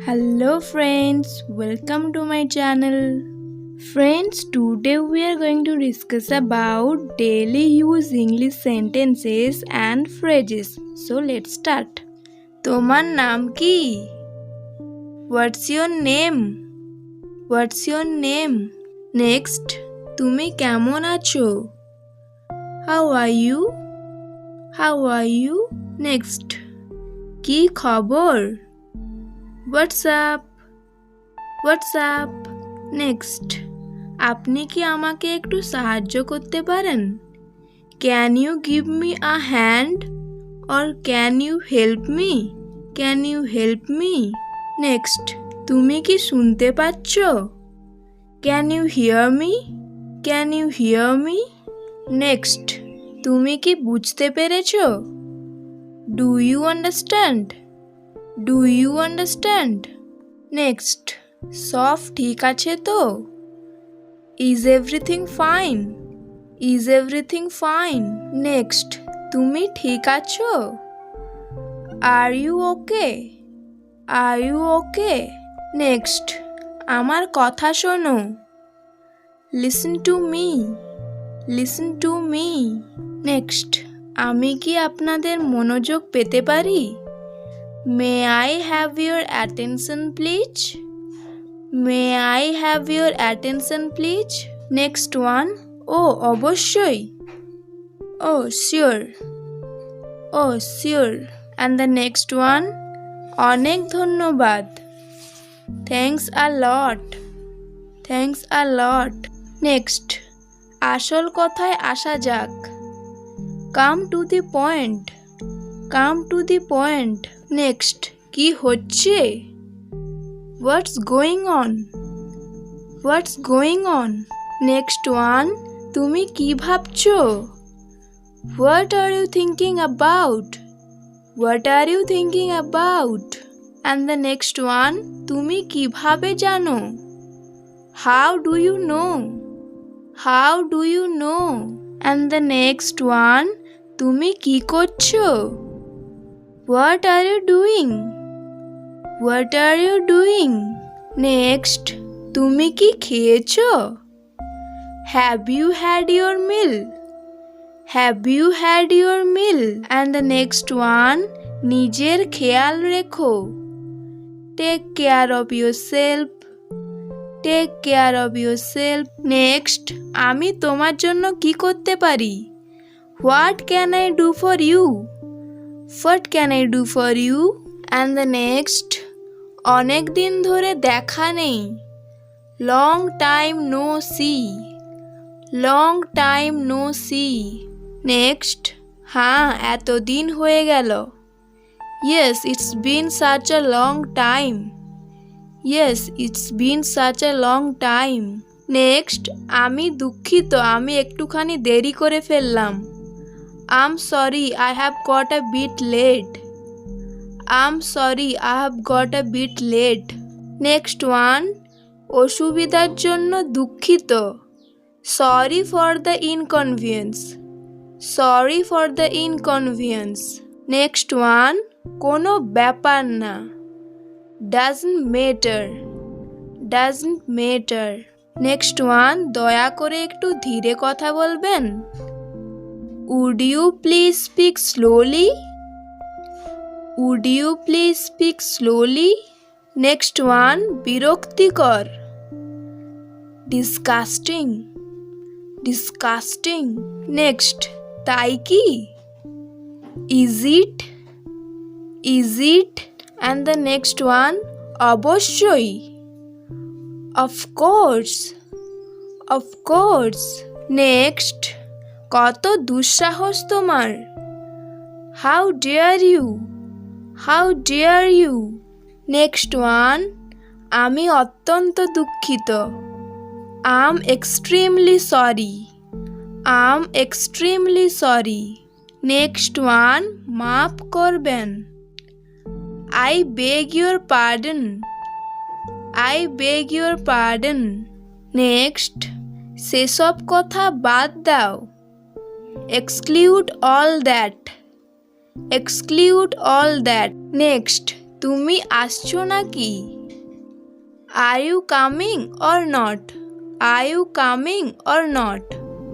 Hello friends, welcome to my channel. Friends, today we are going to discuss about daily use English sentences and phrases. So let's start. তোমার নাম কি? What's your name? What's your name? Next, তুমি কেমন আছো? How are you? How are you? Next, কি খবর? What's up? What's up? Next, আপনি কি আমাকে একটু সাহায্য করতে পারেন? Can you give me a hand? Or can you help me? Can you help me? Next, তুমি কি শুনতে পাচ্ছ? Can you hear me? Can you hear me? Next, তুমি কি বুঝতে পেরেছো? Do you understand? Do you understand? Next, সব ঠিক আছে তো? Is everything fine? Is everything fine? Next, তুমি ঠিক আছো? Are you okay? Are you okay? Next, আমার কথা শোনো. Listen to me. Listen to me. Next, আমি কি আপনাদের মনোযোগ পেতে পারি? May I have your attention please? May I have your attention please? Next one, অবশ্যই. Oh sure. Oh sure. And the next one, অনেক ধন্যবাদ. Thanks a lot. Thanks a lot. Next, আসল কথায় আসা যাক. Come to the point. Come to the point. Next, কি হচ্ছে? What's going on? What's going on? Next one, তুমি কি ভাবছো? What are you thinking about? What are you thinking about? And the next one, তুমি কিভাবে জানো? How do you know? How do you know? And the next one, তুমি কি করছো? What are you doing? What are you doing? Next, তুমি কি খেয়েছো? Have you had your meal? Have you had your meal? And the next one, নিজের খেয়াল রেখো. Take care of yourself. Take care of yourself. Next, আমি তোমার জন্য কি করতে পারি? What can I do for you? What can I do for you? And the next, অনেক দিন ধরে দেখা নেই. Long time no see. Long time no see. Next, হ্যাঁ এতদিন হয়ে গেল. Yes, it's been such a long time. Yes, it's been such a long time. Next, আমি দুঃখিত আমি একটুখানি দেরি করে ফেললাম. I'm sorry, I have got a bit late. I'm sorry, I have got a bit late. Next one, অসুবিধার জন্য দুঃখিত. Sorry for the inconvenience. Sorry for the inconvenience. Next one, কোনো ব্যাপার না. Doesn't matter. Doesn't matter. Next one, দয়া করে একটু ধীরে কথা বলবেন. Would you please speak slowly? Would you please speak slowly? Next one, বিরক্তিকর. Disgusting. Disgusting. Next, তাই কি? Is it? Is it? And the next one, অবশ্যই. Of course. Of course. Next, কত দুঃসাহস তোমার? How dare you? How dare you? Next one, আমি অত্যন্ত দুঃখিত. I'm extremely sorry. I'm extremely sorry. Next one, মাফ করবেন. I beg your pardon. I beg your pardon. Next, সেসব কথা বাদ দাও. Exclude all that. Exclude all that. Next, তুমি আসছো নাকি? Are you coming or not? Are you coming or not?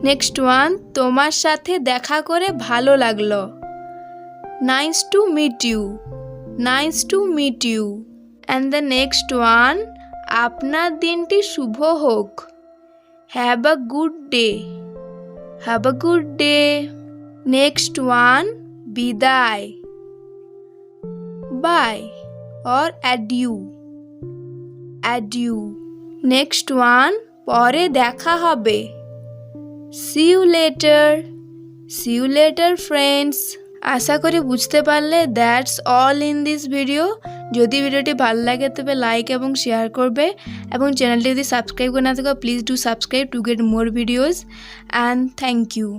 Next one, তোমার সাথে দেখা করে ভালো লাগলো। Nice to meet you. Nice to meet you. And the next one, আপনার দিনটি শুভ হোক। Have a good day. Have a good day. Next one, বিদায়। Bye or adieu. Adieu. Next one, পরে দেখা হবে। See you later. See you later friends. আশা করি বুঝতে পারলে that's all in this video. যদি ভিডিওটি ভালো লাগে তবে লাইক এবং শেয়ার করবে এবং চ্যানেলটি যদি সাবস্ক্রাইব করে না থাকো please do subscribe to get more videos and thank you.